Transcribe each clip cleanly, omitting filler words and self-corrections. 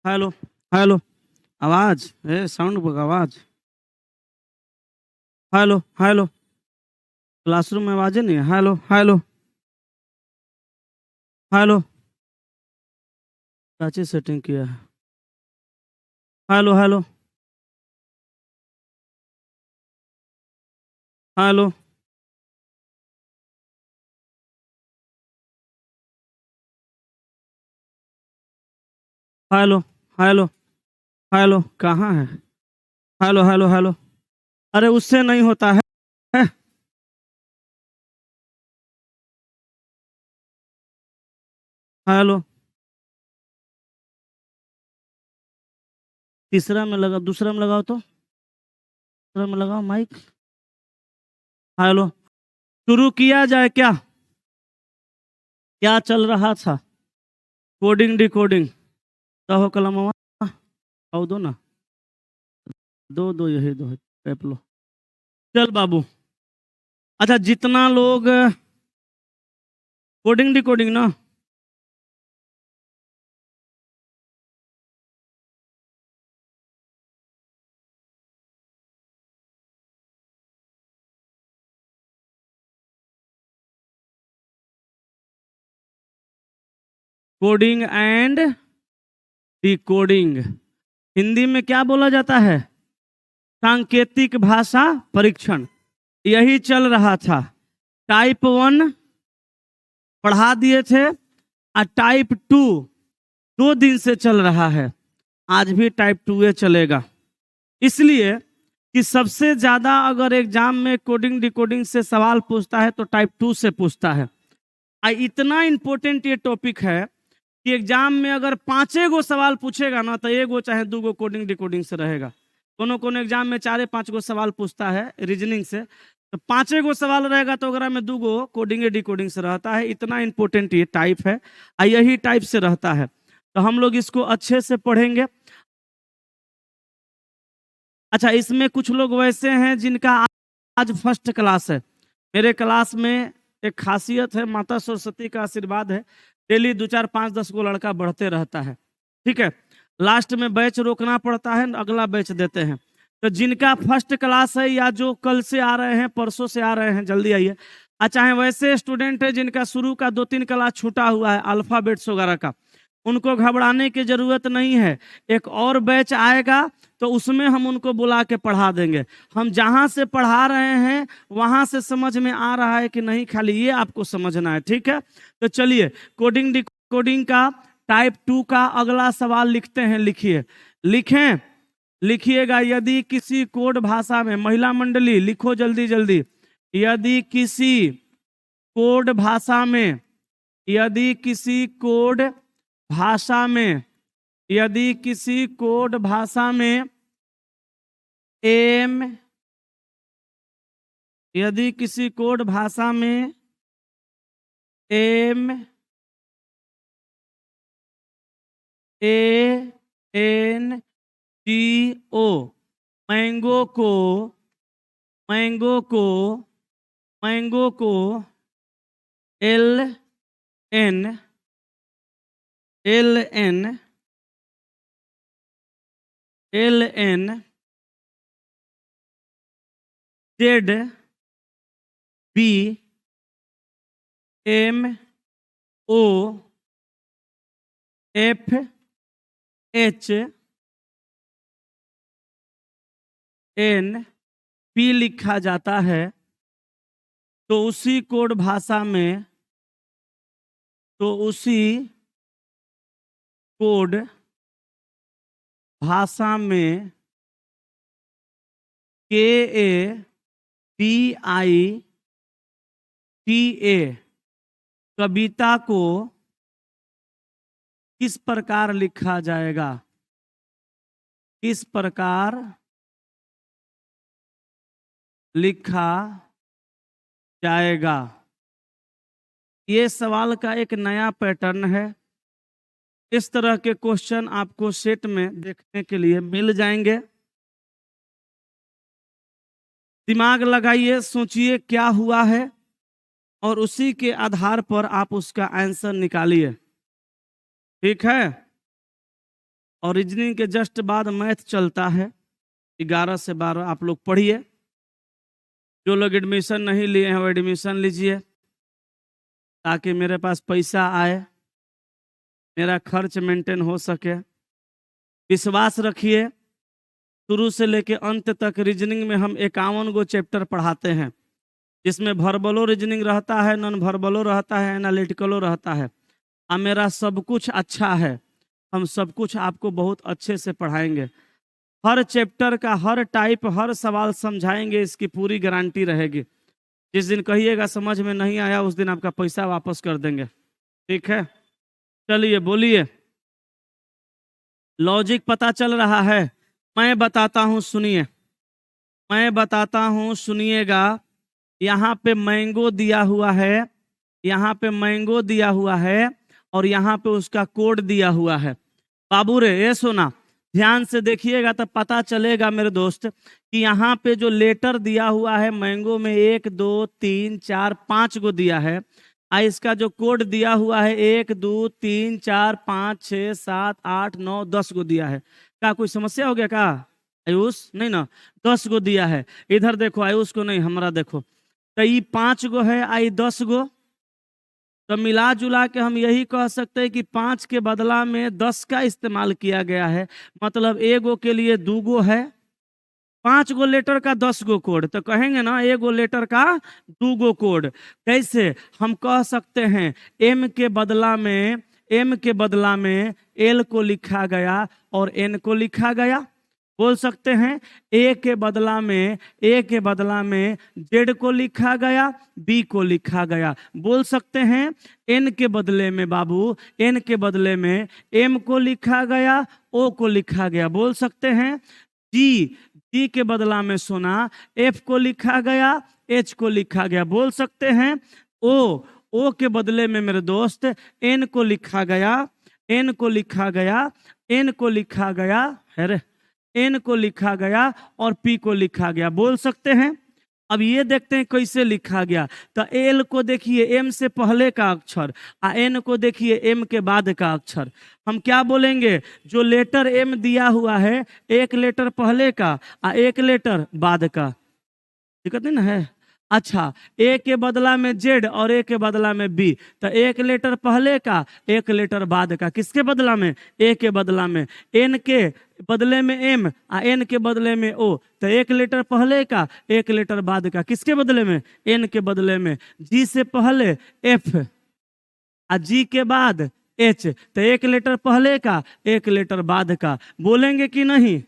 Hello hello. आवाज ए sound bug आवाज। Hello hello. Classroom में आवाज नहीं है। Hello hello hello. क्या सेटिंग किया है? Hello hello hello hello hello hello. कहाँ है? Hello hello hello. अरे उससे नहीं होता है। हेलो। तीसरा में लगा, दूसरा में लगाओ तो। दूसरा में लगाओ माइक। हेलो। शुरू किया जाए क्या? क्या चल रहा था? Coding decoding. कहो कलम। आओ दो ना। दो दो, यही दो है। टेप लो। चल बाबू। अच्छा, जितना लोग कोडिंग डिकोडिंग ना। कोडिंग एंड डिकोडिंग हिंदी में क्या बोला जाता है? सांकेतिक भाषा परीक्षण। यही चल रहा था। टाइप 1 पढ़ा दिए थे और टाइप 2 2 दिन से चल रहा है। आज भी टाइप 2 चलेगा। इसलिए कि सबसे ज्यादा अगर एग्जाम में कोडिंग डिकोडिंग से सवाल पूछता है तो टाइप 2 से पूछता है। इतना इंपॉर्टेंट ये टॉपिक है कि एग्जाम में अगर 5 गो सवाल पूछेगा ना तो 1 गो चाहे 2 गो कोडिंग डिकोडिंग से रहेगा। कोनो कोनो एग्जाम में 4-5 गो सवाल पूछता है रीजनिंग से, तो 5 गो सवाल रहेगा तो अगर में 2 गो कोडिंग डिकोडिंग से रहता है। इतना इंपॉर्टेंट ये टाइप है और यही टाइप से रहता है। तो हम लोग इसको अच्छे से पढ़ेंगे। अच्छा, इसमें कुछ लोग वैसे हैं जिनका आज फर्स्ट क्लास है। मेरे क्लास में एक खासियत है, माता सरस्वती का आशीर्वाद है। डेली 2 4 5 10 गो लड़का बढ़ते रहता है। ठीक है। लास्ट में बैच रोकना पड़ता है, अगला बैच देते हैं। तो जिनका फर्स्ट क्लास है या जो कल से आ रहे हैं, परसों से आ रहे हैं, जल्दी आइए। चाहे वैसे स्टूडेंट है जिनका शुरू का 2-3 क्लास छूटा हुआ है अल्फाबेट्स वगैरह का, उनको घबराने की जरूरत नहीं है। एक और बैच आएगा तो उसमें हम उनको बुला के पढ़ा देंगे। हम जहां से पढ़ा रहे हैं वहां से समझ में आ रहा है कि नहीं, खाली ये आपको समझना है। ठीक है। तो चलिए, कोडिंग डिकोडिंग का टाइप 2 का अगला सवाल लिखते हैं। लिखिए। लिखें। लिखिएगा। यदि किसी कोड भाषा में, महिला मंडली लिखो जल्दी जल्दी। यदि किसी कोड भाषा में, यदि किसी कोड भाषा में, यदि किसी कोड भाषा में एम, यदि किसी कोड भाषा में M A N G O, mango को, मैंगो को, मैंगो को L N, L N, L N Z B M O F H N P लिखा जाता है। तो उसी कोड भाषा में, तो उसी कोड भाषा में के ए टी आई टी ए कविता को किस प्रकार लिखा जाएगा? किस प्रकार लिखा जाएगा? ये सवाल का एक नया पैटर्न है। इस तरह के क्वेश्चन आपको सेट में देखने के लिए मिल जाएंगे। दिमाग लगाइए, सोचिए क्या हुआ है और उसी के आधार पर आप उसका आंसर निकालिए। ठीक है। और रीजनिंग के जस्ट बाद मैथ चलता है 11 से 12। आप लोग पढ़िए। जो लोग एडमिशन नहीं लिए हैं वो एडमिशन लीजिए, ताकि मेरे पास पैसा आए, मेरा खर्च मेंटेन हो सके। विश्वास रखिए, शुरू से लेके अंत तक रीजनिंग में हम 51 गो चैप्टर पढ़ाते हैं, जिसमें वर्बलो रीजनिंग रहता है, नॉन वर्बलो रहता है, एनालिटिकलो रहता है। अब मेरा सब कुछ अच्छा है, हम सब कुछ आपको बहुत अच्छे से पढ़ाएंगे। हर चैप्टर का हर टाइप, हर सवाल समझाएंगे, इसकी पूरी गारंटी रहेगी। जिस दिन कहिएगा समझ में नहीं आया, उस दिन आपका पैसा वापस कर देंगे। ठीक है, चलिए बोलिए। लॉजिक पता चल रहा है? मैं बताता हूं, सुनिए। मैं बताता हूं, सुनिएगा। यहाँ पे मैंगो दिया हुआ है, यहाँ पे मैंगो दिया हुआ है, और यहाँ पे उसका कोड दिया हुआ है। बाबू रे ये सुना, ध्यान से देखिएगा तो पता चलेगा मेरे दोस्त कि यहाँ पे जो लेटर दिया हुआ है मैंगो में 1 2 3 4 5 गो दिया है। इसका जो कोड दिया हुआ है 1 2 3 4 5 6 7 8 9 10 गो दिया है। क्या कोई समस्या हो गया क्या आयुष? नहीं ना, 10 गो दिया है। इधर देखो, आयुष को नहीं, हमारा देखो। तो ये 5 गो है, आई 10 गो। तो मिला जुला के हम यही कह सकते हैं कि 5 के बदला में 10 का इस्तेमाल किया गया है। मतलब 1 गो के लिए 2 गो है, 5 गो लेटर का 10 गो कोड। तो कहेंगे ना 1 गो लेटर का 2 गो कोड। कैसे हम कह सकते हैं? एम के बदला में एल को लिखा गया और एन को लिखा गया। बोल सकते हैं ए के बदला में जेड को लिखा गया, बी को लिखा गया। बोल सकते हैं एन के बदले में बाबू, एन के बदले में एम को लिखा गया, ओ को लिखा गया। बोल सकते हैं जी के बदला में सोना, एफ को लिखा गया, एच को लिखा गया। बोल सकते हैं ओ के बदले में मेरे दोस्त एन को लिखा गया, एन को लिखा गया, एन को लिखा गया है, एन को लिखा गया और पी को लिखा गया। बोल सकते हैं। अब ये देखते हैं कैसे लिखा गया। तो एल को देखिए एम से पहले का अक्षर, एन को देखिए एम के बाद का अक्षर। हम क्या बोलेंगे? जो लेटर एम दिया हुआ है, एक लेटर पहले का एक लेटर बाद का। दिक्कत नहीं ना है? अच्छा, ए के बदला में जेड और ए के बदला में बी। तो एक लेटर पहले का, एक लेटर बाद का। किसके बदला में? ए के बदला में। एन के बदले में एम, एन के बदले में ओ। तो एक लेटर पहले का, एक लेटर बाद का। किसके बदले में? एन के बदले में। जी से पहले एफ, जी के बाद एच। तो एक लेटर पहले का, एक लेटर बाद का। बोलेंगे कि नहीं?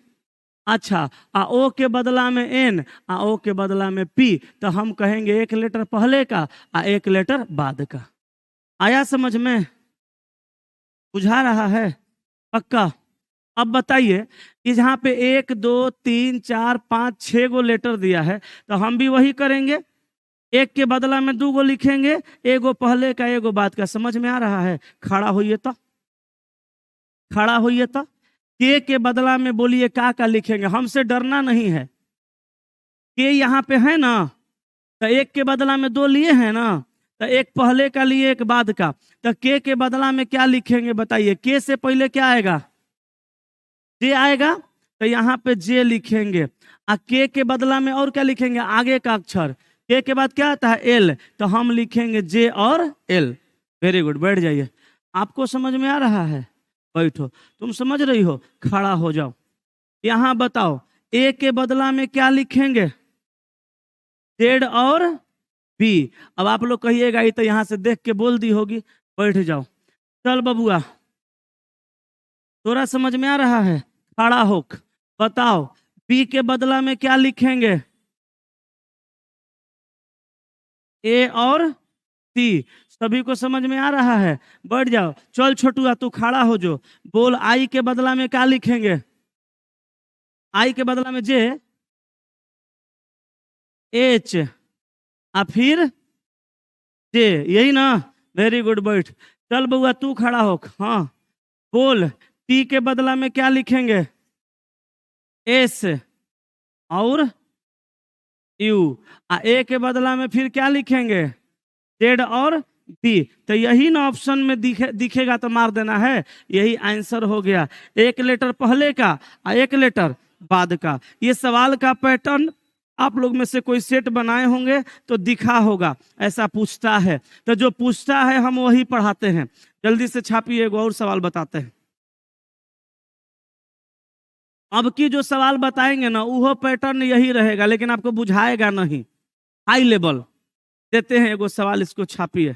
अच्छा, ओ के बदला में एन, ओ के बदला में पी। तो हम कहेंगे एक लेटर पहले का, एक लेटर बाद का। आया समझ में? बुझा रहा है? पक्का? अब बताइए कि जहाँ पे 1 2 3 4 5 6 गो लेटर दिया है, तो हम भी वही करेंगे। एक के बदला में 2 गो लिखेंगे, एगो पहले का एगो बाद का। समझ में आ रहा है? खड़ा होइए तो, खड़ा होइए तो। के बदला में बोलिए का लिखेंगे। हमसे डरना नहीं है। के यहाँ पे है ना, तो एक के बदला में 2 लिए हैं ना, तो एक पहले का लिए, एक बाद का। तो के बदला में क्या लिखेंगे बताइए? के से पहले क्या आएगा? जे आएगा। तो यहाँ पे जे लिखेंगे। के बदला में और क्या लिखेंगे? आगे का अक्षर। के बाद क्या आता है? एल। तो हम लिखेंगे जे और एल। वेरी गुड, बैठ जाइए। आपको समझ में आ रहा है? बैठो। तुम समझ रही हो? खड़ा हो जाओ। यहाँ बताओ, ए के बदला में क्या लिखेंगे? जेड और बी। अब आप लोग कहिएगा ये तो यहाँ से देख के बोल दी होगी। बैठ जाओ। चल बबुआ, थोड़ा समझ में आ रहा है? खड़ा हो, बताओ बी के बदला में क्या लिखेंगे? ए और सी। सभी को समझ में आ रहा है? बैठ जाओ। चल छोटुआ, तू खड़ा हो जो। बोल आई के बदला में क्या लिखेंगे? आई के बदला में जे, एच, फिर जे। यही ना? वेरी गुड, बैठ। चल बउआ तू खड़ा हो। हाँ बोल, टी के बदला में क्या लिखेंगे? एस और यू। ए के बदला में फिर क्या लिखेंगे? जेड और बी। तो यही ना ऑप्शन में दिखेगा तो मार देना है, यही आंसर हो गया। एक लेटर पहले का और एक लेटर बाद का। ये सवाल का पैटर्न आप लोग में से कोई सेट बनाए होंगे तो दिखा होगा, ऐसा पूछता है। तो जो पूछता है हम वही पढ़ाते हैं। जल्दी से छापिए, एगो और सवाल बताते हैं। अब की जो सवाल बताएंगे ना वो पैटर्न यही रहेगा, लेकिन आपको बुझाएगा नहीं, हाई लेवल। देते हैं एगो सवाल, इसको छापिए।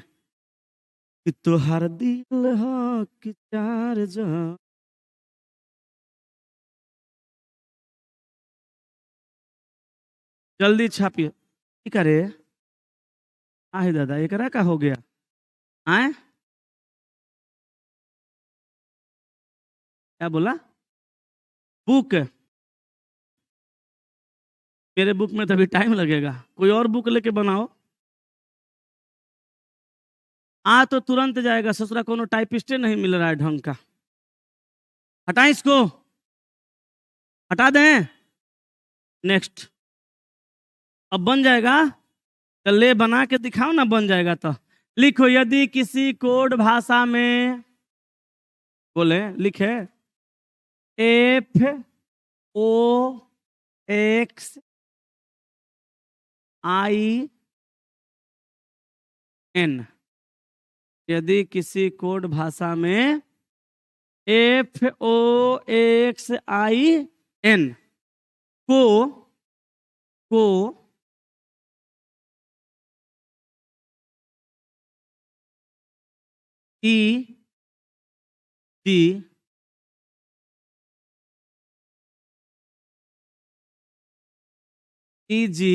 कि तोहर दिल हो कि चार जहां। जल्दी छापिए। की करे आहे दादा, एकरा का हो गया आए? क्या बोला? बुक? मेरे बुक में तो अभी टाइम लगेगा, कोई और बुक लेके बनाओ। तो तुरंत जाएगा ससुरा, कोनो टाइपिस्टे नहीं मिल रहा है ढंग का। हटाएं इसको, हटा दें। नेक्स्ट। अब बन जाएगा तो ले बना के दिखाओ ना, बन जाएगा तो लिखो। यदि किसी कोड भाषा में बोले, लिखे F O X I N. यदि किसी कोड भाषा में F O X I N को E G E G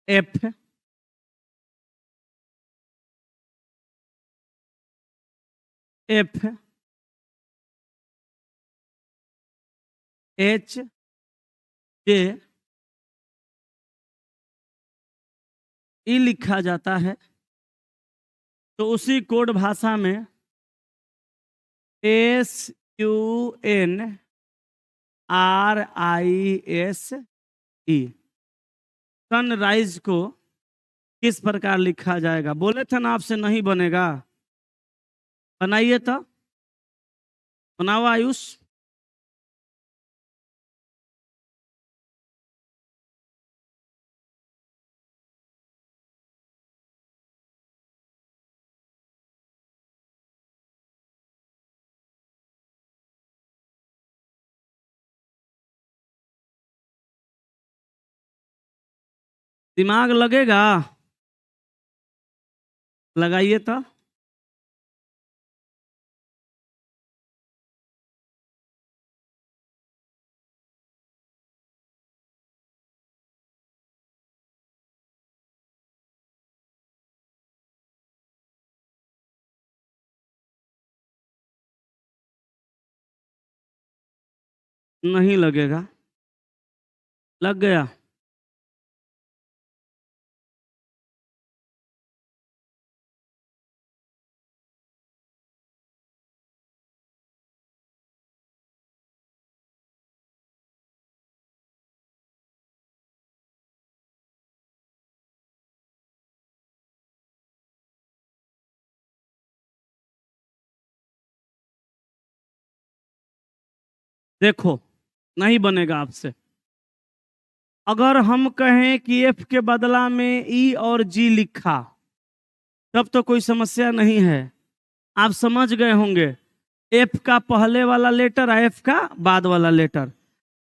F F H J E लिखा जाता है, तो उसी कोड भाषा में S U N R I S E sunrise को किस प्रकार लिखा जाएगा? बोले थे ना आपसे नहीं बनेगा, बनाइए तो। बनाओ आयुष। दिमाग लगेगा, लगाइए तो। नहीं लगेगा, लग गया। देखो, नहीं बनेगा आपसे। अगर हम कहें कि एफ के बदला में ई और जी लिखा, तब तो कोई समस्या नहीं है, आप समझ गए होंगे। एफ का पहले वाला लेटर है, एफ का बाद वाला लेटर।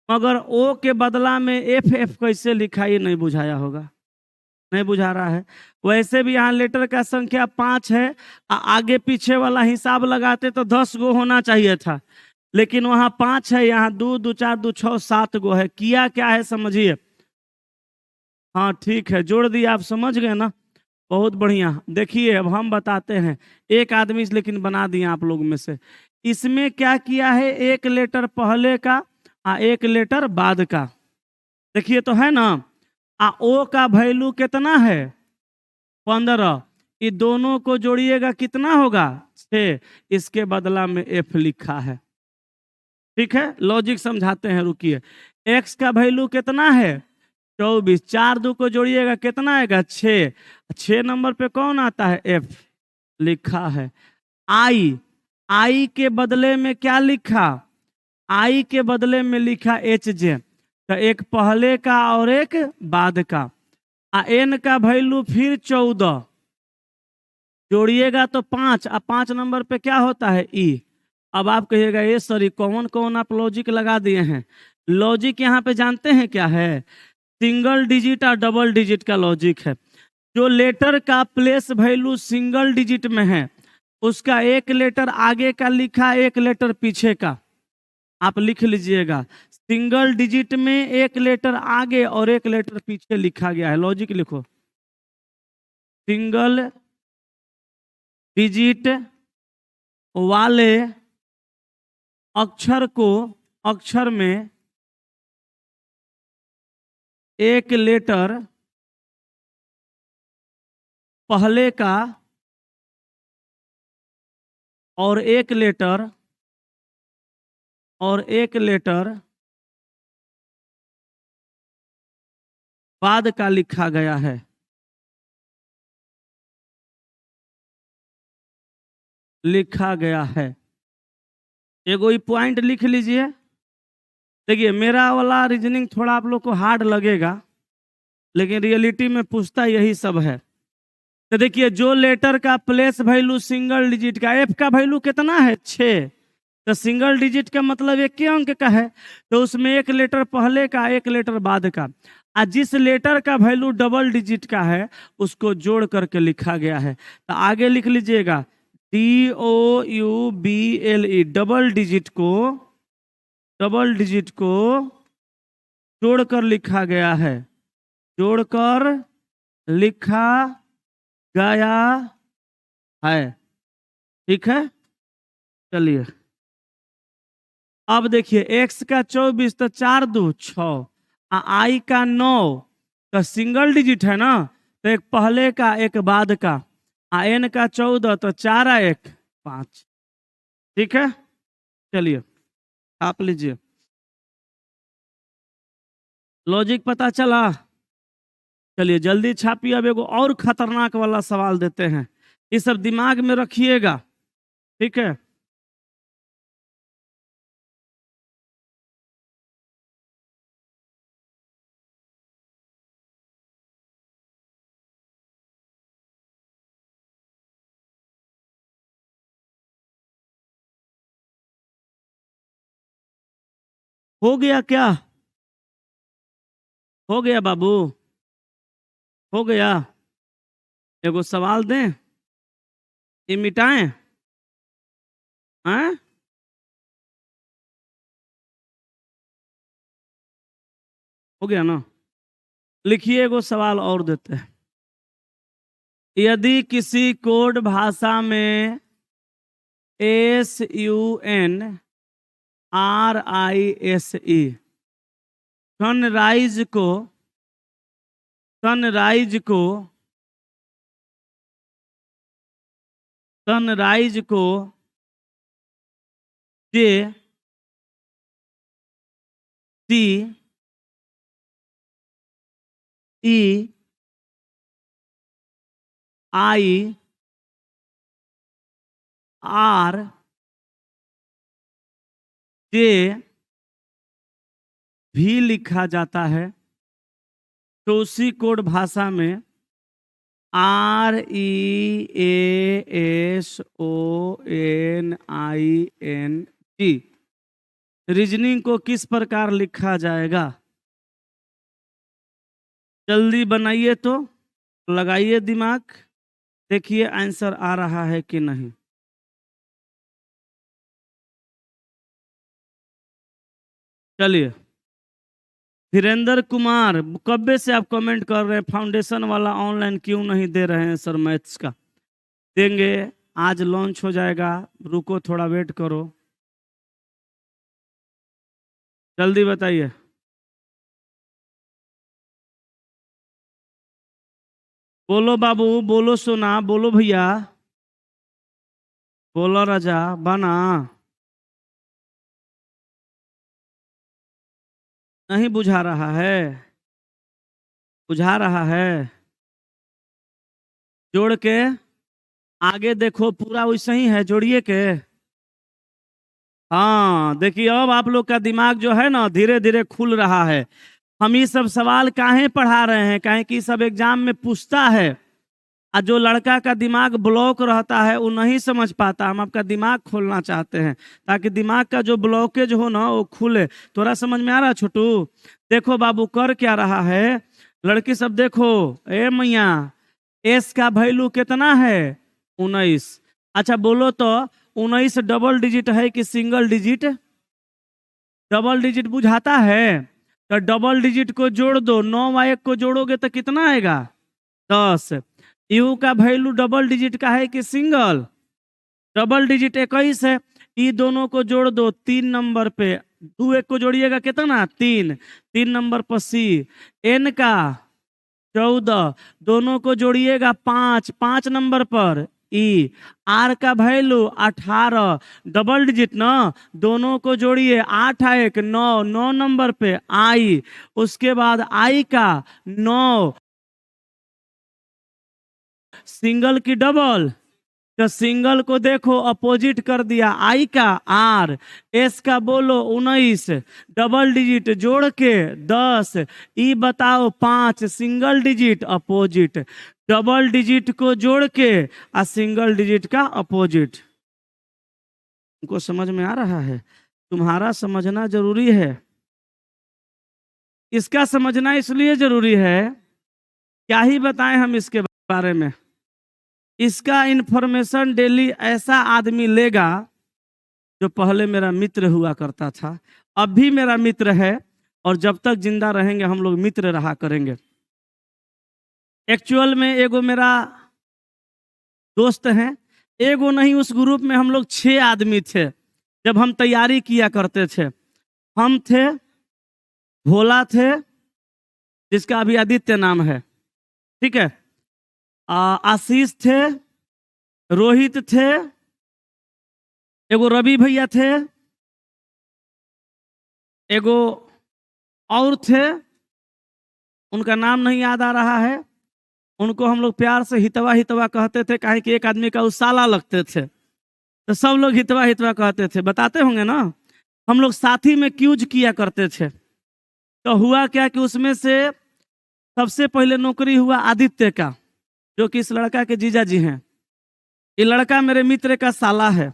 मगर ओ के बदला में एफ एफ कैसे लिखा, ये नहीं बुझाया होगा, नहीं बुझा रहा है। वैसे भी यहाँ लेटर का संख्या 5 है, आगे पीछे वाला हिसाब लगाते तो 10 गो होना चाहिए था, लेकिन वहां 5 है, यहाँ 2 2 4 2 6 7 गो है। किया क्या है समझिए। हाँ ठीक है, जोड़ दिया, आप समझ गए ना, बहुत बढ़िया। देखिए अब हम बताते हैं। एक आदमी लेकिन बना दिया आप लोग में से। इसमें क्या किया है, एक लेटर पहले का एक लेटर बाद का। देखिए तो है ना, ओ का वैल्यू कितना है 15, ये दोनों को जोड़िएगा कितना होगा 6, इसके बदला में एफ लिखा है। ठीक है, लॉजिक समझाते हैं, रुकिए। एक्स का वैल्यू कितना है 24। 4 को जोड़िएगा कितना आएगा? 6। 6 नंबर पे कौन आता है? एफ लिखा है। आई, आई के बदले में क्या लिखा? आई के बदले में लिखा एच जे। तो एक पहले का और एक बाद का। एन का वैल्यू फिर 14 जोड़िएगा तो 5। अब 5 नंबर पे क्या होता है? ई। अब आप कहिएगा ये सॉरी कौन कौन आप लॉजिक लगा दिए हैं। लॉजिक यहाँ पे जानते हैं क्या है? सिंगल डिजिट और डबल डिजिट का लॉजिक है। जो लेटर का प्लेस वैल्यू सिंगल डिजिट में है उसका एक लेटर आगे का लिखा, एक लेटर पीछे का। आप लिख लीजिएगा, सिंगल डिजिट में एक लेटर आगे और एक लेटर पीछे लिखा गया है। लॉजिक लिखो, सिंगल डिजिट वाले अक्षर को, अक्षर में एक लेटर पहले का और एक लेटर बाद का लिखा गया है। लिखा गया है। एगो ये पॉइंट लिख लीजिए। देखिए मेरा वाला रीजनिंग थोड़ा आप लोग को हार्ड लगेगा, लेकिन रियलिटी में पूछता यही सब है। तो देखिए जो लेटर का प्लेस वैल्यू सिंगल डिजिट का, एफ का वैल्यू कितना है? 6। तो सिंगल डिजिट का मतलब एक के अंक का है, तो उसमें एक लेटर पहले का, एक लेटर बाद का। जिस लेटर का वैल्यू डबल डिजिट का है उसको जोड़ करके लिखा गया है। तो आगे लिख लीजिएगा DOUBLE, डबल डिजिट को जोड़कर लिखा गया है। जोड़कर लिखा गया है। ठीक है, चलिए अब देखिए x का 24 तो 4 2 6, आई का 9 तो सिंगल डिजिट है ना, तो एक पहले का एक बाद का। एन का 14 तो 4 1 5। ठीक है, चलिए आप लीजिए। लॉजिक पता चला? चलिए जल्दी छापिए। अब एगो और खतरनाक वाला सवाल देते हैं, ये सब दिमाग में रखिएगा। ठीक है, हो गया क्या? हो गया बाबू, हो गया। एगो सवाल दें, ये मिटाएं? हैं? हो गया ना? लिखिए एगो सवाल और देते हैं। यदि किसी कोड भाषा में SUNRISE सनराइज को सनराइज को सनराइज को CEIRJ भी लिखा जाता है, तो उसी कोड भाषा में REASONING रीजनिंग को किस प्रकार लिखा जाएगा? जल्दी बनाइए, तो लगाइए दिमाग, देखिए आंसर आ रहा है कि नहीं। चलिए, धीरेन्द्र कुमार कब्बे से आप कमेंट कर रहे हैं फाउंडेशन वाला ऑनलाइन क्यों नहीं दे रहे हैं सर? मैथ्स का देंगे, आज लॉन्च हो जाएगा, रुको थोड़ा वेट करो, जल्दी बताइए। बोलो बाबू, बोलो सोना, बोलो भैया, बोलो राजा बना। नहीं बुझा रहा है? बुझा रहा है? जोड़ के आगे देखो, पूरा वैसे ही है, जोड़िए के। हाँ देखिए, अब आप लोग का दिमाग जो है ना धीरे धीरे खुल रहा है। हम ये सब सवाल काहे पढ़ा रहे हैं, काहे कि सब एग्जाम में पूछता है। और जो लड़का का दिमाग ब्लॉक रहता है वो नहीं समझ पाता। हम आपका दिमाग खोलना चाहते हैं ताकि दिमाग का जो ब्लॉकेज हो ना वो खुले। थोड़ा समझ में आ रहा है छोटू? देखो बाबू कर क्या रहा है, लड़की सब देखो। ए मैया, एस का वैल्यू कितना है? 19। अच्छा बोलो तो 19 डबल डिजिट है कि सिंगल डिजिट? डबल डिजिट बुझाता है तो डबल डिजिट को जोड़ दो। 9 व 1 को जोड़ोगे तो कितना आएगा? 10। यू का वैल्यू डबल डिजिट का है कि सिंगल? डबल डिजिट 21 है। ई दोनों को जोड़ दो 3 नंबर पे। 2 1 को जोड़िएगा कितना? 3। 3 नंबर पर सी। एन का 14, दोनों को जोड़िएगा 5। 5 नंबर पर ई। आर का वैल्यू 18, डबल डिजिट ना, दोनों को जोड़िए 8 1 9। 9 नंबर पे आई। उसके बाद आई का 9, सिंगल की डबल, तो सिंगल को देखो अपोजिट कर दिया, आई का आर। एस का बोलो 19, डबल डिजिट जोड़ के 10। ई बताओ 5, single digit opposite. Double digit को जोड़ के आ सिंगल डिजिट का अपोजिट। तुमको समझ में आ रहा है? तुम्हारा समझना जरूरी है। इसका समझना इसलिए जरूरी है, क्या ही बताएं हम इसके बारे में। इसका इंफॉर्मेशन डेली ऐसा आदमी लेगा जो पहले मेरा मित्र हुआ करता था, अब भी मेरा मित्र है, और जब तक जिंदा रहेंगे हम लोग मित्र रहा करेंगे। एक्चुअल में एगो मेरा दोस्त है, एगो नहीं, उस ग्रुप में हम लोग 6 आदमी थे जब हम तैयारी किया करते थे। हम थे, भोला थे जिसका अभी आदित्य नाम है, ठीक है, आशीष थे, रोहित थे, एगो रवि भैया थे, एगो और थे, उनका नाम नहीं याद आ रहा है। उनको हम लोग प्यार से हितवा हितवा कहते थे, काहे कि एक आदमी का उसाला लगते थे, तो सब लोग हितवा हितवा कहते थे। बताते होंगे ना, हम लोग साथी में क्यूज किया करते थे। तो हुआ क्या कि उसमें से सबसे पहले नौकरी हुआ आदित्य का, जो कि इस लड़का के जीजा जी हैं। ये लड़का मेरे मित्र का साला है,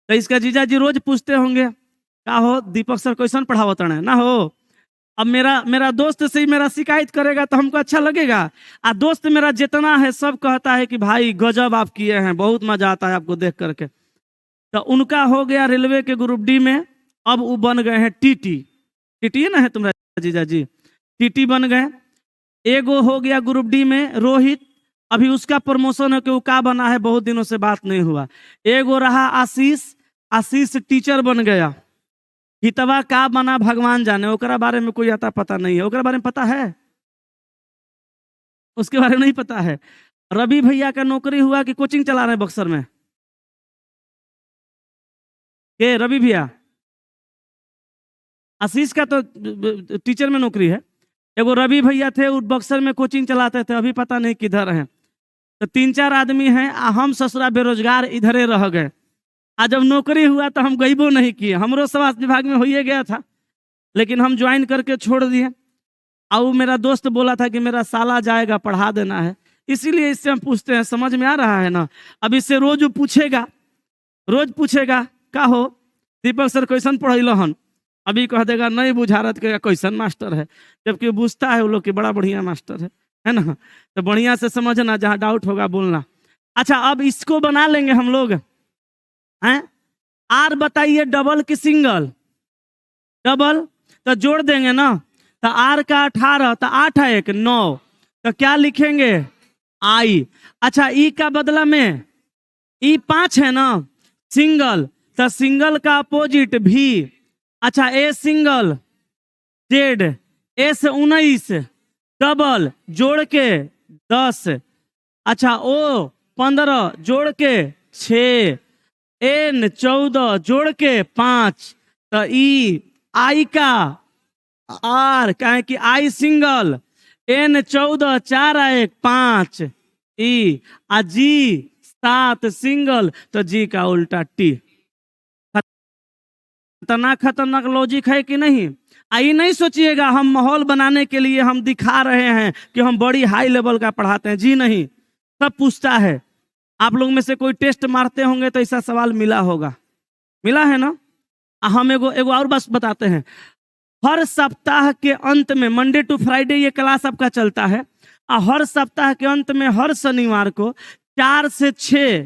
तो इसका जीजा जी रोज पूछते होंगे, क्या हो दीपक सर क्वेश्चन पढ़ावत है ना हो। अब मेरा दोस्त से ही मेरा शिकायत करेगा तो हमको अच्छा लगेगा। आ दोस्त मेरा जितना है सब कहता है कि भाई गजब आप किए हैं, बहुत मजा आता है आपको देख करके। तो उनका हो गया रेलवे के ग्रुप डी में, अब वो बन गए हैं टीटी। टीटी है ना, है तुम्हारा जीजा जी, टीटी बन गए। एगो हो गया ग्रुप डी में रोहित, अभी उसका प्रमोशन है कि वो का बना है, बहुत दिनों से बात नहीं हुआ। एगो रहा आशीष, आशीष टीचर बन गया। हितवा का बना भगवान जाने, ओकरा बारे में कोई आता पता नहीं है। ओकरा बारे में पता है? उसके बारे में नहीं पता है। रवि भैया का नौकरी हुआ कि कोचिंग चला रहे हैं बक्सर में? के रवि भैया? आशीष का तो टीचर में नौकरी है। एगो रवि भैया थे, वो बक्सर में कोचिंग चलाते थे, अभी पता नहीं किधर हैं। तो 3 4 आदमी हैं, हम ससुरा बेरोजगार इधरे रह गए। आज जब नौकरी हुआ तो हम गईबो नहीं किए। हमरो स्वास्थ्य विभाग में हो ही गया था, लेकिन हम ज्वाइन करके छोड़ दिए। और मेरा दोस्त बोला था कि मेरा साला जाएगा, पढ़ा देना है, इसीलिए इससे हम पूछते हैं। समझ में आ रहा है ना? अब इससे रोज पूछेगा, रोज पूछेगा का हो दीपक सर क्वेश्चन पढ़ैलो हन, अभी कह देगा नहीं बुझा रहा कि क्वेश्चन मास्टर है, जबकि बुझता है वो लोग कि बड़ा बढ़िया मास्टर है ना। तो बढ़िया से समझना, जहाँ डाउट होगा बोलना। अच्छा अब इसको बना लेंगे हम लोग हैं। आर बताइए डबल की सिंगल? डबल, तो जोड़ देंगे ना, तो आर का 18, तो 8 1 9, तो क्या लिखेंगे? आई। अच्छा ई का बदला में, ई 5 है ना, सिंगल, तो सिंगल का अपोजिट भी। अच्छा a single, Z, S 19, double जोड़ के 10। अच्छा ओ 15 जोड़ के 6, एन 14 जोड़ के 5, तो ई आई का आर, कहे कि आई सिंगल, N 14 4 1 5 E आ G 7 सिंगल तो G का उल्टा T। खतरनाक खतरनाक लॉजिक है कि नहीं? आई नहीं सोचिएगा हम माहौल बनाने के लिए हम दिखा रहे हैं कि हम बड़ी हाई लेवल का पढ़ाते हैं, जी नहीं। सब पूछता है। आप लोग में से कोई टेस्ट मारते होंगे तो ऐसा सवाल मिला होगा, मिला है ना? हम एगो एगो और बात बताते हैं। हर सप्ताह के अंत में मंडे टू फ्राइडे ये क्लास आपका चलता है, और हर सप्ताह के अंत में हर शनिवार को 4 से 6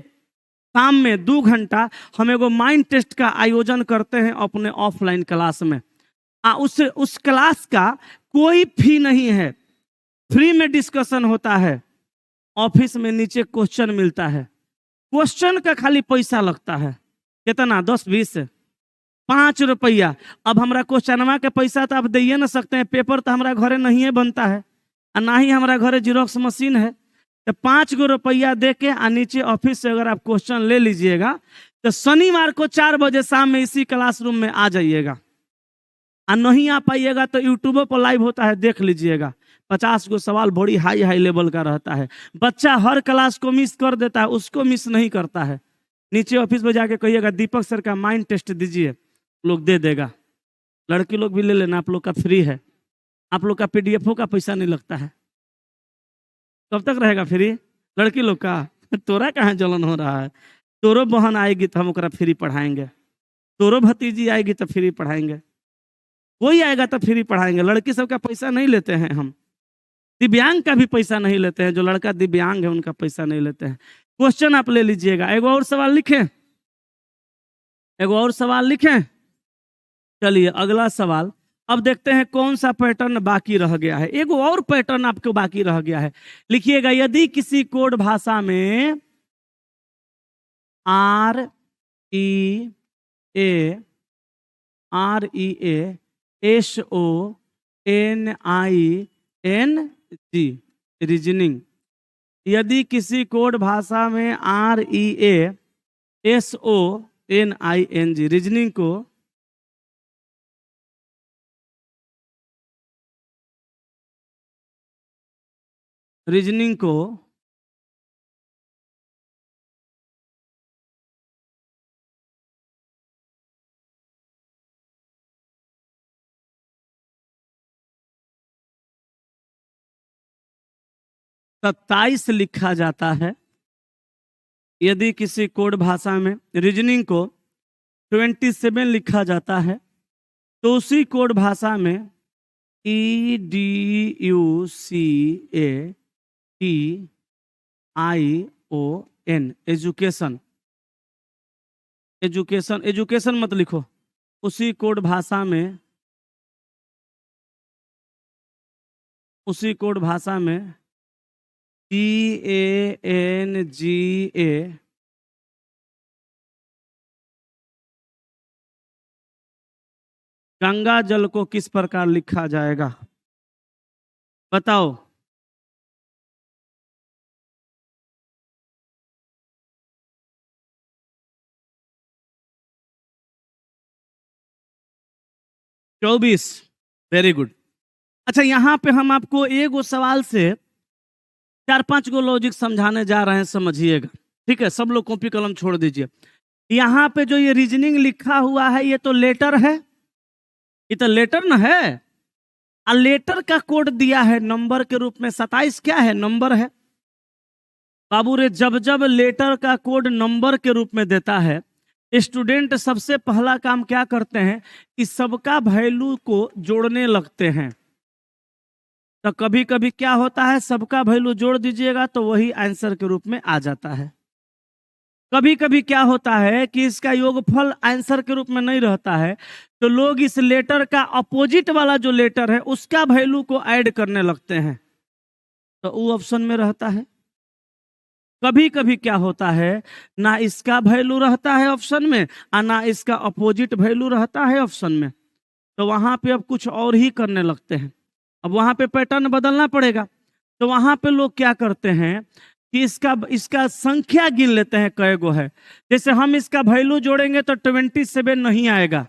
शाम में 2 घंटा हम एगो माइंड टेस्ट का आयोजन करते हैं अपने ऑफलाइन क्लास में। उस क्लास का कोई फी नहीं है, फ्री में डिस्कशन होता है। ऑफिस में नीचे क्वेश्चन मिलता है, क्वेश्चन का खाली पैसा लगता है। कितना? 10 20 5 रुपया। अब हमारा क्वेश्चनवा के पैसा तो आप दे ना सकते हैं, पेपर तो हमारा घरे नहीं बनता है और ना ही हमारा घरे जीरोक्स मशीन है। तो 5 गो रुपया दे के नीचे ऑफिस से अगर आप क्वेश्चन ले लीजिएगा तो शनिवार को 4 बजे शाम में इसी क्लासरूम में आ जाइएगा। और नहीं आ पाइएगा तो यूट्यूब पर लाइव होता है, देख लीजिएगा। 50 गो सवाल बड़ी हाई हाई लेवल का रहता है। बच्चा हर क्लास को मिस कर देता है, उसको मिस नहीं करता है। नीचे ऑफिस में जाके कहिएगा दीपक सर का माइंड टेस्ट दीजिए, लोग दे देगा। लड़की लोग भी ले लेना, आप लोग का फ्री है। आप लोग का पीडीएफओ का पैसा नहीं लगता है। कब तक रहेगा फ्री? लड़की लोग का। तोरा कहाँ जलन हो रहा है? तोरो बहन आएगी तो हम ओकरा फ्री पढ़ाएंगे, तोरो भतीजी आएगी तो फ्री पढ़ाएंगे, कोई आएगा तो फ्री पढ़ाएंगे। लड़की सब का पैसा नहीं लेते हैं हम, दिव्यांग का भी पैसा नहीं लेते हैं। जो लड़का दिव्यांग है उनका पैसा नहीं लेते हैं। क्वेश्चन आप ले लीजिएगा। एगो और सवाल लिखें, एगो और सवाल लिखें। चलिए अगला सवाल। अब देखते हैं कौन सा पैटर्न बाकी रह गया है। एगो और पैटर्न आपको बाकी रह गया है, लिखिएगा। यदि किसी कोड भाषा में REASONING रीजनिंग, यदि किसी कोड भाषा में REASONING रीजनिंग को 27 लिखा जाता है। यदि किसी कोड भाषा में रीजनिंग को 27 लिखा जाता है तो उसी कोड भाषा में EDUCATION एजुकेशन, एजुकेशन, एजुकेशन मत लिखो। उसी कोड भाषा में, उसी कोड भाषा में GANGA गंगा जल को किस प्रकार लिखा जाएगा? बताओ। चौबीस, वेरी गुड। अच्छा, यहां पे हम आपको एगो सवाल से 4-5 गो लॉजिक समझाने जा रहे हैं, समझिएगा। ठीक है, सब लोग कॉपी कलम छोड़ दीजिए। यहाँ पे जो ये रीजनिंग लिखा हुआ है ये तो लेटर है, ये तो लेटर ना है। और लेटर का कोड दिया है नंबर के रूप में। 27 क्या है? नंबर है। बाबू रे, जब जब लेटर का कोड नंबर के रूप में देता है, स्टूडेंट सबसे पहला काम क्या करते हैं कि सबका वैल्यू को जोड़ने लगते हैं। तो कभी कभी क्या होता है, सबका वैल्यू जोड़ दीजिएगा तो वही आंसर के रूप में आ जाता है। कभी कभी क्या होता है कि इसका योगफल आंसर के रूप में नहीं रहता है, तो लोग इस लेटर का अपोजिट वाला जो लेटर है उसका वैल्यू को ऐड करने लगते हैं, तो वो ऑप्शन में रहता है। कभी कभी क्या होता है, ना इसका वैल्यू रहता है ऑप्शन में और ना इसका अपोजिट वैल्यू रहता है ऑप्शन में, तो वहां पे अब कुछ और ही करने लगते हैं। अब वहां पे पैटर्न बदलना पड़ेगा। तो वहां पे लोग क्या करते हैं कि इसका संख्या गिन लेते हैं कई गो है। जैसे हम इसका वैल्यू जोड़ेंगे तो 27 नहीं आएगा,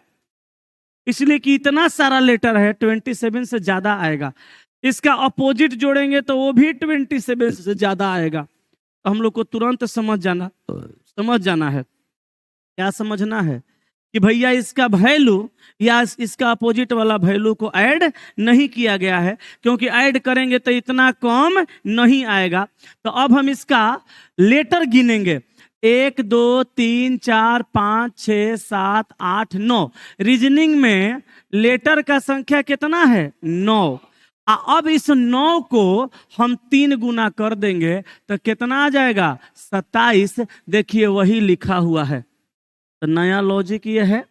इसलिए कि इतना सारा लेटर है, 27 से ज्यादा आएगा। इसका अपोजिट जोड़ेंगे तो वो भी 27 से ज्यादा आएगा। तो हम लोग को तुरंत समझ जाना है। क्या समझना है कि भैया इसका वैल्यू या इसका अपोजिट वाला वैल्यू को ऐड नहीं किया गया है, क्योंकि ऐड करेंगे तो इतना कम नहीं आएगा। तो अब हम इसका लेटर गिनेंगे, 1 2 3 4 5 6 7 8 9। रीजनिंग में लेटर का संख्या कितना है? 9। अब इस 9 को हम 3 गुना कर देंगे तो कितना आ जाएगा? 27। देखिए वही लिखा हुआ है। तो नया लॉजिक ये है,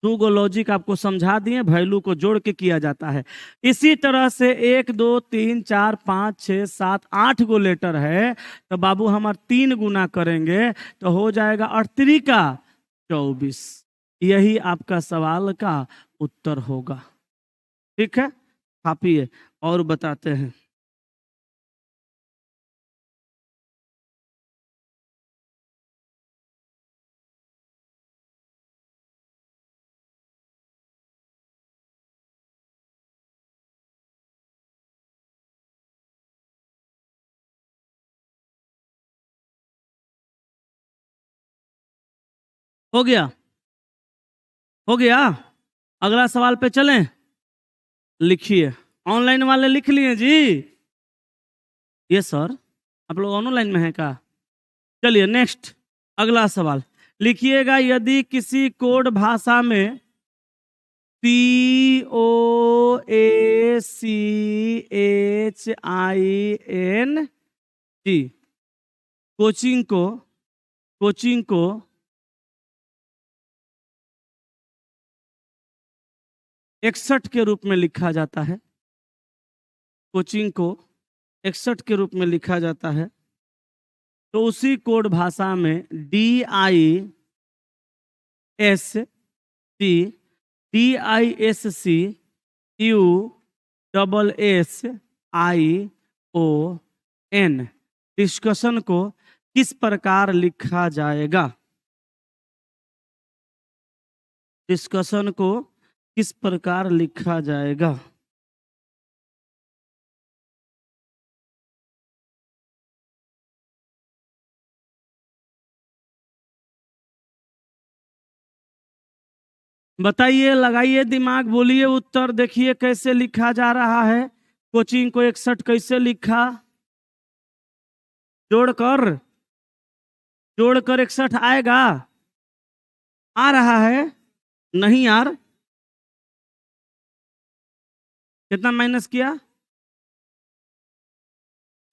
2 गो लॉजिक आपको समझा दिए, वैल्यू को जोड़ के किया जाता है। इसी तरह से 1 2 3 4 5 6 7 8 गो लेटर है, तो बाबू हमारे 3 गुना करेंगे तो हो जाएगा 38 का 24। यही आपका सवाल का उत्तर होगा। ठीक है, छापिए और बताते हैं। हो गया? हो गया? अगला सवाल पे चलें। लिखिए। ऑनलाइन वाले लिख लिए जी? ये सर आप लोग ऑनलाइन में है क्या? चलिए नेक्स्ट, अगला सवाल लिखिएगा। यदि किसी कोड भाषा में COACHING कोचिंग को 61 के रूप में लिखा जाता है, कोचिंग को 61 के रूप में लिखा जाता है, तो उसी कोड भाषा में DISCUSSION डिस्कशन को किस प्रकार लिखा जाएगा? डिस्कशन को किस प्रकार लिखा जाएगा? बताइए, लगाइए दिमाग, बोलिए उत्तर। देखिए कैसे लिखा जा रहा है। कोचिंग को 61 कैसे लिखा? जोड़कर 61 आएगा? आ रहा है? नहीं यार, कितना माइनस किया?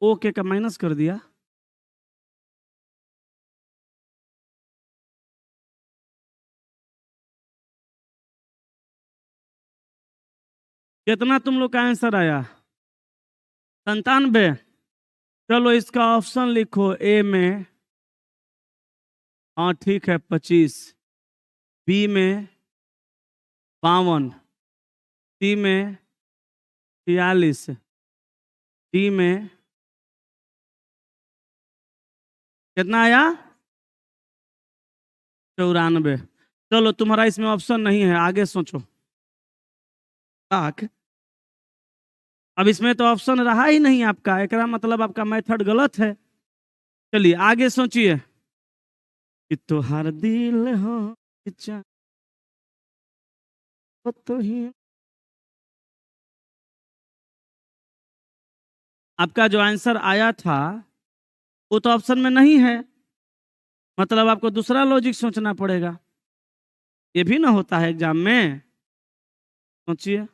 ओके का माइनस कर दिया। कितना तुम लोग का आंसर आया? 97। चलो इसका ऑप्शन लिखो। ए में, हाँ ठीक है, 25। बी में 52। सी में 46। डी में कितना आया? 94। चलो तुम्हारा इसमें ऑप्शन नहीं है, आगे सोचो। अब इसमें तो ऑप्शन रहा ही नहीं आपका, एकरा मतलब आपका मेथड गलत है। चलिए आगे सोचिए। कि तुहार दिल हो तो ही। आपका जो आंसर आया था वो तो ऑप्शन में नहीं है, मतलब आपको दूसरा लॉजिक सोचना पड़ेगा। ये भी ना होता है एग्जाम में। सोचिए।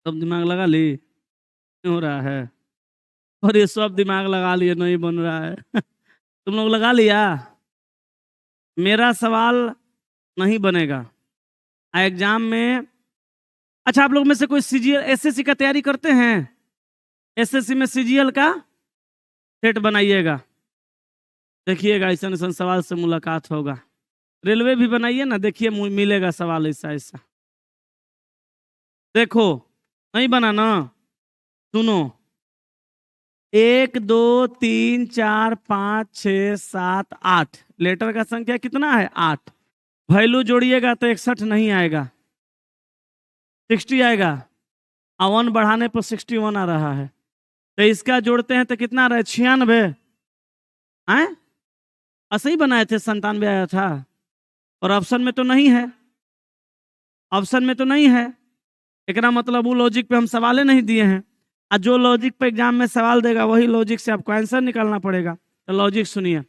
सब दिमाग लगा ली? नहीं हो रहा है? और ये सब दिमाग लगा लिए, नहीं बन रहा है। तुम लोग लगा लिया? मेरा सवाल नहीं बनेगा एग्जाम में। अच्छा, आप लोग में से कोई सीजीएल एसएससी का तैयारी करते हैं? एसएससी में सीजीएल का सेट बनाइएगा, देखिएगा ऐसा ऐसा सवाल से मुलाकात होगा। रेलवे भी बनाइए ना, देखिए मिलेगा सवाल ऐसा ऐसा। देखो, नहीं बना ना, सुनो, 1 2 3 4 5 6 7 8 लेटर का संख्या कितना है? 8। वैल्यू जोड़िएगा तो 61 नहीं आएगा, 60 आएगा, और 1 बढ़ाने पर 61 आ रहा है। तो इसका जोड़ते हैं तो कितना रहे? 96 आए, ऐसे ही बनाए थे, 97 आया था। और ऑप्शन में तो नहीं है, ऑप्शन में तो नहीं है, एकरा मतलब वो लॉजिक पे हम सवाले नहीं दिए हैं। और जो लॉजिक पे एग्जाम में सवाल देगा वही लॉजिक से आपको आंसर निकालना पड़ेगा। तो लॉजिक सुनिए,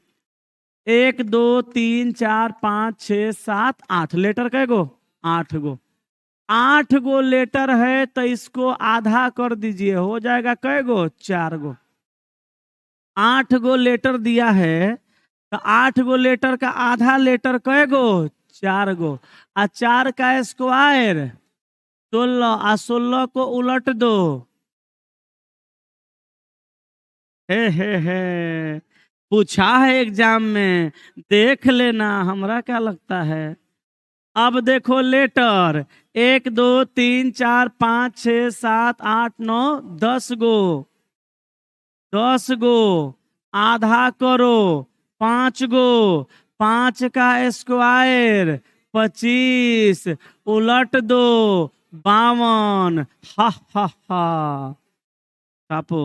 1 2 3 4 5 6 7 8 लेटर कै गो? 8 गो। 8 गो लेटर है तो इसको आधा कर दीजिए, हो जाएगा कै गो? 4 गो। 8 गो लेटर दिया है तो 8 गो लेटर का आधा लेटर कै गो? 4 गो। आ 4 का स्क्वायर 16, आ 16 को उलट दो। हे, पूछा है एग्जाम में, देख लेना, हमरा क्या लगता है। अब देखो लेटर, 1 2 3 4 5 6 7 8 9 10 गो, 10 गो, आधा करो 5 गो, 5 का स्क्वायर 25, उलट दो 52। हा हा हा। कापो,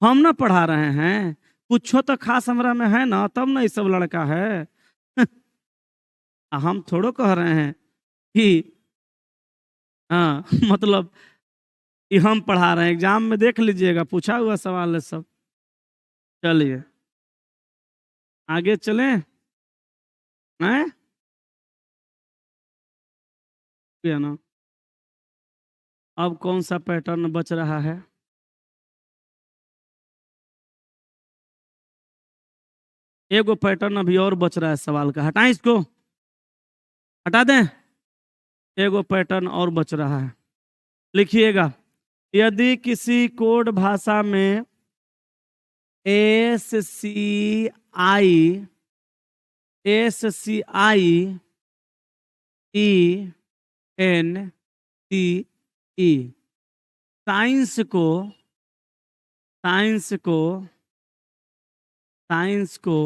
हम ना पढ़ा रहे हैं, कुछ तो खास हमरा में है ना, तब ना ये सब लड़का है। हम थोड़ो कह रहे हैं कि हाँ मतलब कि हम पढ़ा रहे हैं, एग्जाम में देख लीजिएगा, पूछा हुआ सवाल है सब। चलिए आगे चलें, हैं क्या ना, अब कौन सा पैटर्न बच रहा है? एगो पैटर्न अभी और बच रहा है सवाल का, हटाएं इसको, हटा दें। एगो पैटर्न और बच रहा है, लिखिएगा। यदि किसी कोड भाषा में SCIENTE साइंस को साइंस को साइंस को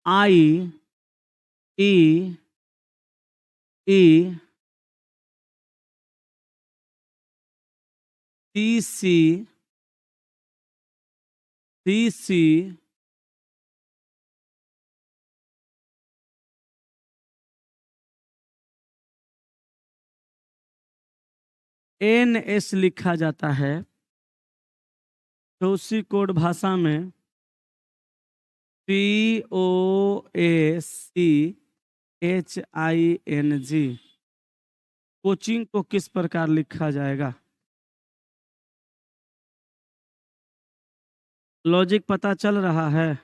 IEETC CC NS लिखा जाता है, तो उसी कोड भाषा में COACHING कोचिंग को किस प्रकार लिखा जाएगा? लॉजिक पता चल रहा है?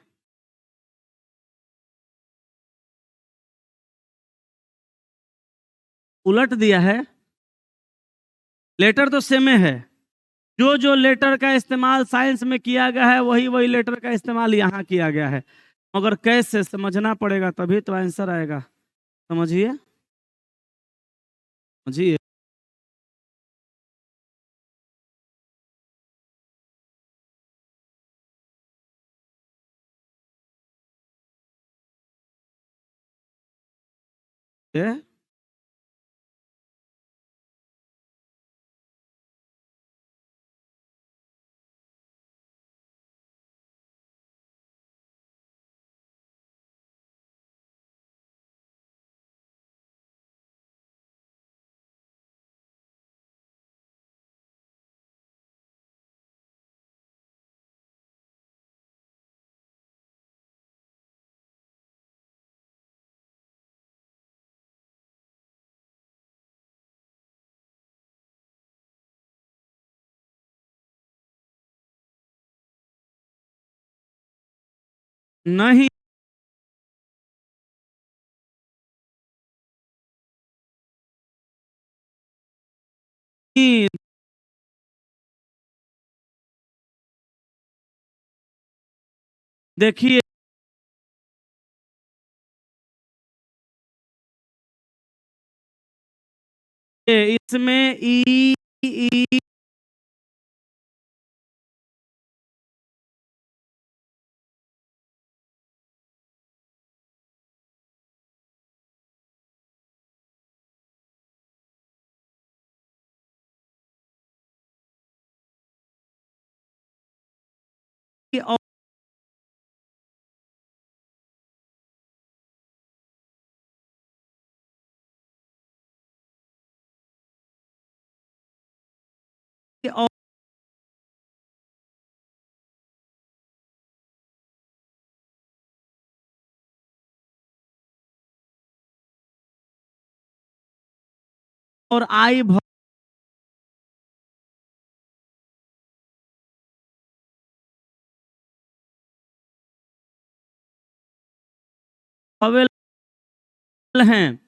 उलट दिया है, लेटर तो सेम है। जो जो लेटर का इस्तेमाल साइंस में किया गया है वही वही लेटर का इस्तेमाल यहाँ किया गया है, मगर कैसे समझना पड़ेगा, तभी तो आंसर आएगा। समझिए, समझिए। नहीं देखिए इसमें ई और आई भवेल हैं।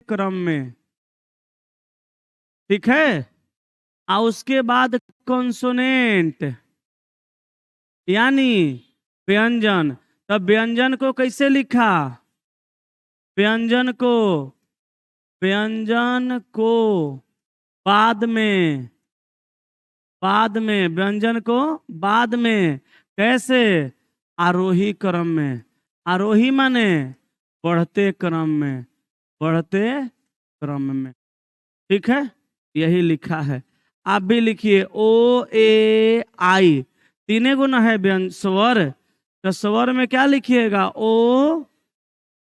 क्रम में, ठीक है। और उसके बाद कॉन्सोनेंट यानी व्यंजन। तब व्यंजन को कैसे लिखा? व्यंजन को व्यंजन को बाद में व्यंजन को बाद में कैसे? आरोही क्रम में। आरोही माने बढ़ते क्रम में, बढ़ते क्रम में, ठीक है। यही लिखा है। आप भी लिखिए ओ ए आई, तीन गुना है व्यंजन स्वर। तो स्वर में क्या लिखिएगा? ओ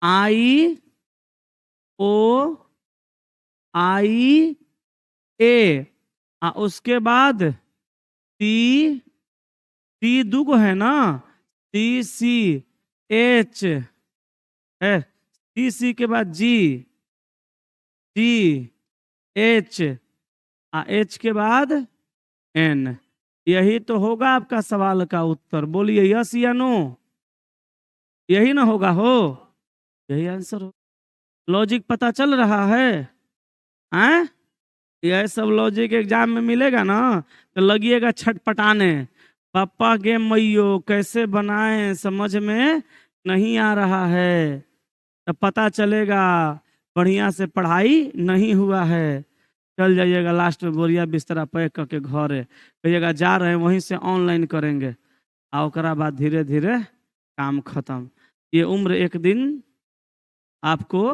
आई, ओ आई ए, उसके बाद टी, टी दुगो है ना, टी सी एच है, टी सी के बाद जी, टी एच, एच के बाद एन। यही तो होगा आपका सवाल का उत्तर। बोलिए यस या नो? यही ना होगा हो? यही आंसर हो। लॉजिक पता चल रहा है? हैं? यह सब लॉजिक एग्जाम में मिलेगा ना तो लगिएगा छटपटाने। पापा के मैयो कैसे बनाएं, समझ में नहीं आ रहा है। तो पता चलेगा बढ़िया से पढ़ाई नहीं हुआ है। चल जाइएगा लास्ट में बोरिया बिस्तरा पैक करके घर कहिएगा जा रहे हैं, वहीं से ऑनलाइन करेंगे। और ओकरा बाद धीरे धीरे काम खत्म। ये उम्र एक दिन आपको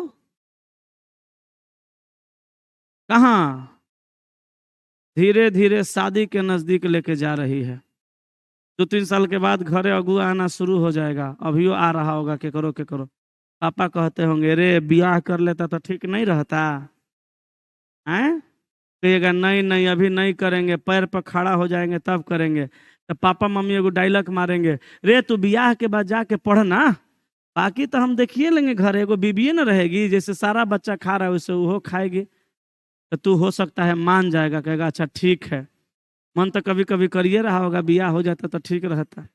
कहाँ धीरे धीरे शादी के नजदीक लेके जा रही है। 2-3 साल के बाद घरे अगुआ आना शुरू हो जाएगा। अभी आ रहा होगा के करो के करो। पापा कहते होंगे रे ब्याह कर लेता तो ठीक नहीं रहता है। कहिएगा नहीं नहीं अभी नहीं करेंगे, पैर पर खड़ा हो जाएंगे तब करेंगे। तो पापा मम्मी एगो डायलॉग मारेंगे, रे तू ब्याह के बाद जाके पढ़ना, बाकी तो हम देखिए लेंगे। घर एगो बीबी न रहेगी, जैसे सारा बच्चा खा रहा है वैसे वो खाएगी। तो तू हो सकता है मान जाएगा, कहेगा अच्छा ठीक है। मन तो कभी कभी करिए रहा होगा, ब्याह हो जाता तो ठीक रहता।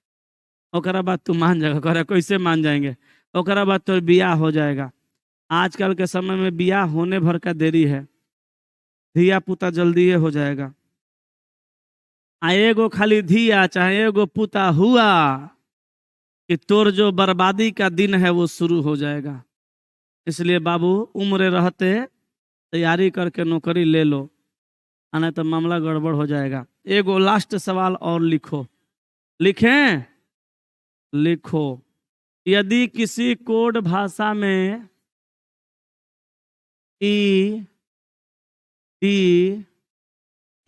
ओकरा बाद तू मान जाएगा। कह रहा कैसे मान जाएंगे? ओकरा बाद तो ब्याह हो जाएगा। आजकल के समय में ब्याह होने भर का देरी है, धिया पुता जल्दी हो जाएगा। आ एगो खाली धिया चाहे एगो पुता हुआ कि तोर जो बर्बादी का दिन है वो शुरू हो जाएगा। इसलिए बाबू उम्र रहते तैयारी करके नौकरी ले लो, नहीं तो मामला गड़बड़ हो जाएगा। एगो लास्ट सवाल और लिखो। लिखें? लिखो। यदि किसी कोड भाषा में E D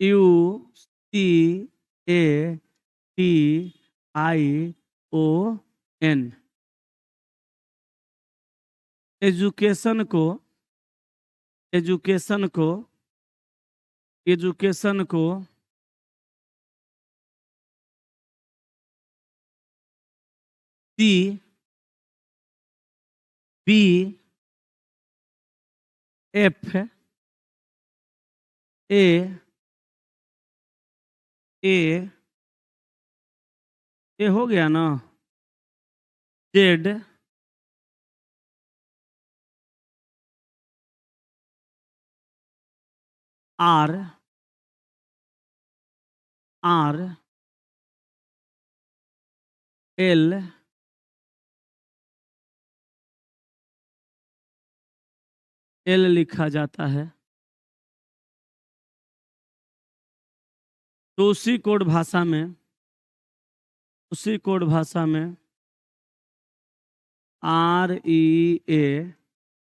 U C A T I O N education को एजुकेशन को एजुकेशन को सी बी एफ ए ए ए हो गया ना, Z R R L L लिखा जाता है। तो उसी कोड भाषा में R E A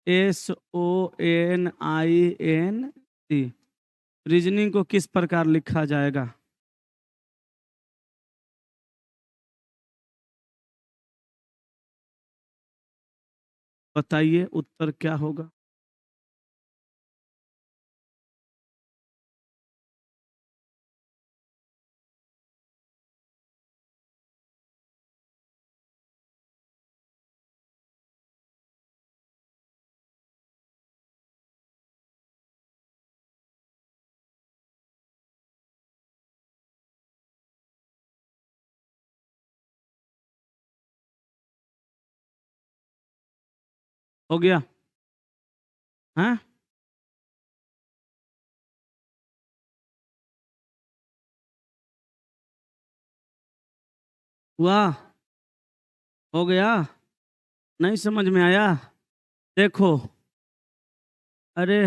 S O N I N T reasoning को किस प्रकार लिखा जाएगा? बताइए उत्तर क्या होगा? हो गया? हैं? हुआ? हो गया? नहीं समझ में आया? देखो, अरे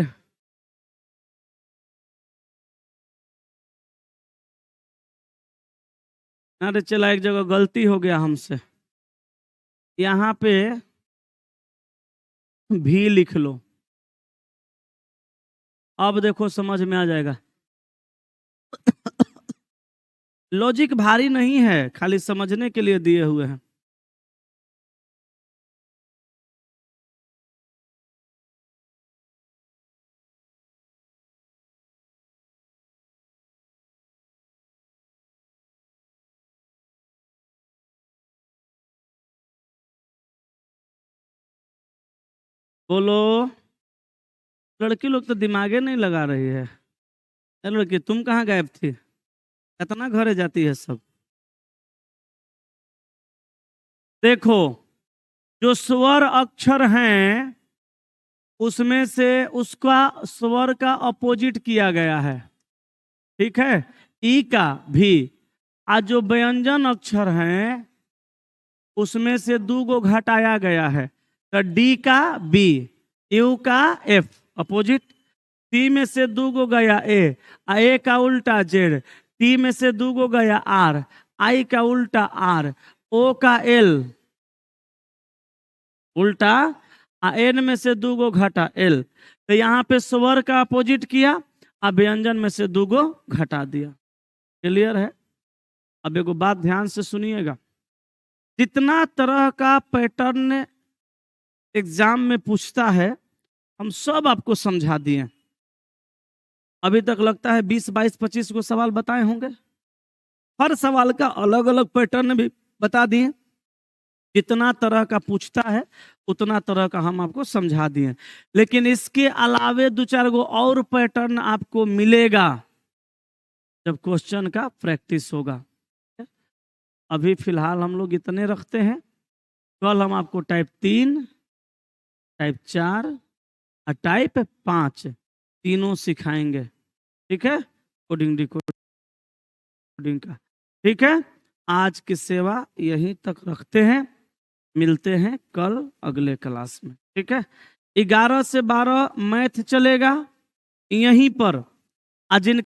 अरे चला, एक जगह गलती हो गया हमसे। यहाँ पे भी लिख लो। अब देखो समझ में आ जाएगा। लॉजिक भारी नहीं है, खाली समझने के लिए दिए हुए हैं। बोलो। लड़की लोग तो दिमागे नहीं लगा रही है। अरे लड़की तुम कहाँ गायब थी? कितना घरे जाती है सब। देखो, जो स्वर अक्षर हैं उसमें से उसका स्वर का अपोजिट किया गया है। ठीक है? ई का भी। आज जो व्यंजन अक्षर हैं उसमें से दो गो घटाया गया है। तो डी का बी, यू का एफ अपोजिट, टी में से दो गो गया ए का उल्टा जेड, टी में से दो गो गया आर, आई का उल्टा आर, ओ का एल उल्टा, एन में से दो गो घटा एल। तो यहाँ पे स्वर का अपोजिट किया, अब व्यंजन में से दो गो घटा दिया। क्लियर है? अब एगो बात ध्यान से सुनिएगा। जितना तरह का पैटर्न एग्जाम में पूछता है हम सब आपको समझा दिए। अभी तक लगता है 20, 22, 25 को सवाल बताए होंगे। हर सवाल का अलग अलग पैटर्न भी बता दिए। जितना तरह का पूछता है उतना तरह का हम आपको समझा दिए। लेकिन इसके अलावे दो चार गो और पैटर्न आपको मिलेगा जब क्वेश्चन का प्रैक्टिस होगा। अभी फिलहाल हम लोग इतने रखते हैं। कल हम आपको टाइप 3, टाइप 4 और टाइप 5 तीनों सिखाएंगे। ठीक है? Coding decoding. रिकॉर्डिंग का। ठीक है, आज की सेवा यहीं तक रखते हैं, मिलते हैं कल अगले क्लास में। ठीक है, 11 से 12 मैथ चलेगा यहीं पर। आज